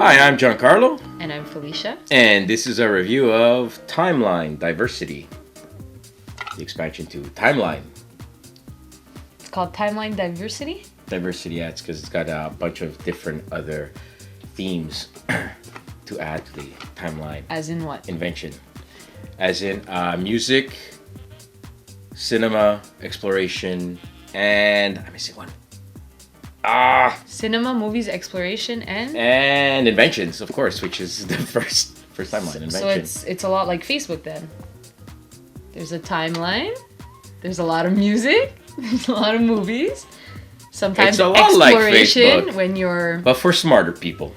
Hi, I'm Giancarlo, And I'm Felicia. and this is a review of Timeline Diversity, the expansion to Timeline. It's called Timeline Diversity. Diversity, yeah, it's because it's got a bunch of different other themes to add to the timeline. As in what? Invention. As in music, cinema, exploration, and I'm missing one. Cinema, movies, exploration, and Inventions, of course, which is the first timeline invention. So it's a lot like Facebook then. There's a timeline. There's a lot of music. There's a lot of movies. Sometimes It's a lot like exploration Facebook. when you're But for smarter people.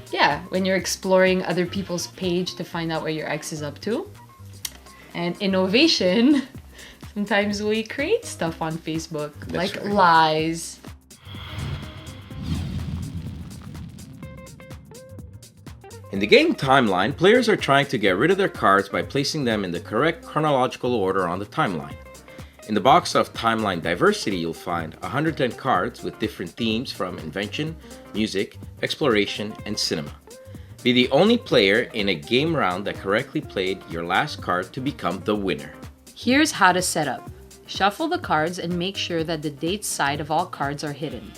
when you're exploring other people's page to find out what your ex is up to. And innovation. Sometimes we create stuff on Facebook, That's like right. lies. In the game Timeline, players are trying to get rid of their cards by placing them in the correct chronological order on the timeline. In the box of Timeline Diversity, you'll find 110 cards with different themes from invention, music, exploration, and cinema. Be the only player in a game round that correctly played your last card to become the winner. Here's how to set up. Shuffle the cards and make sure that the date side of all cards are hidden.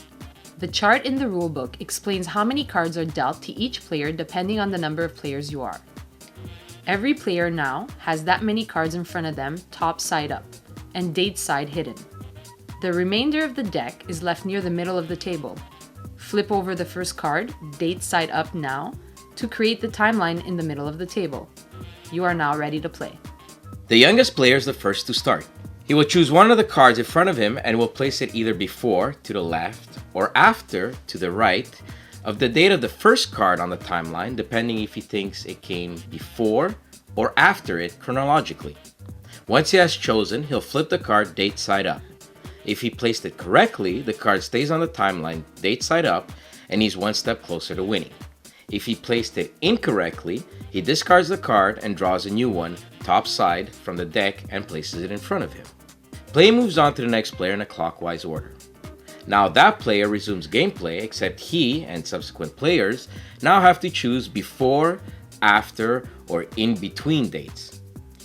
The chart in the rulebook explains how many cards are dealt to each player depending on the number of players you are. Every player now has that many cards in front of them, top side up, and date side hidden. The remainder of the deck is left near the middle of the table. Flip over the first card, date side up now, to create the timeline in the middle of the table. You are now ready to play. The youngest player is the first to start. He will choose one of the cards in front of him and will place it either before, to the left, or after, to the right, of the date of the first card on the timeline, depending if he thinks it came before or after it chronologically. Once he has chosen, he'll flip the card date side up. If he placed it correctly, the card stays on the timeline date side up, and he's one step closer to winning. If he placed it incorrectly, he discards the card and draws a new one, top side, from the deck and places it in front of him. Play moves on to the next player in a clockwise order. Now that player resumes gameplay, except he and subsequent players now have to choose before, after, or in between dates.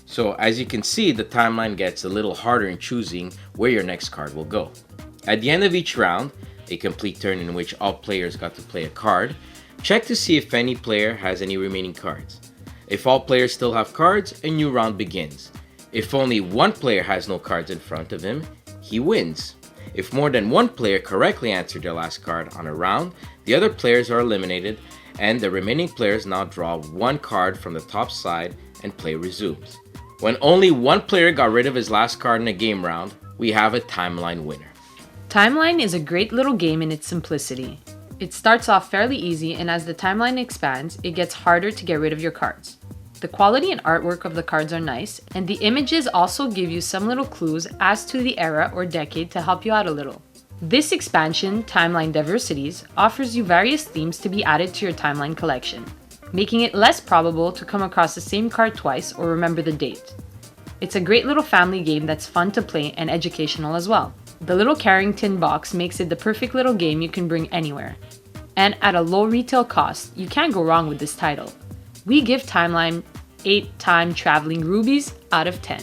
So as you can see, the timeline gets a little harder in choosing where your next card will go. At the end of each round, a complete turn in which all players got to play a card, check to see if any player has any remaining cards. If all players still have cards, a new round begins. If only one player has no cards in front of him, he wins. If more than one player correctly answered their last card on a round, the other players are eliminated, and the remaining players now draw one card from the top side and play resumes. When only one player got rid of his last card in a game round, we have a timeline winner. Timeline is a great little game in its simplicity. It starts off fairly easy, and as the timeline expands, it gets harder to get rid of your cards. The quality and artwork of the cards are nice, and the images also give you some little clues as to the era or decade to help you out a little. This expansion, Timeline Diversities, offers you various themes to be added to your timeline collection, making it less probable to come across the same card twice or remember the date. It's a great little family game that's fun to play and educational as well. The little carrying tin box makes it the perfect little game you can bring anywhere. And at a low retail cost, you can't go wrong with this title. We give Timeline 8 time traveling rubies out of 10.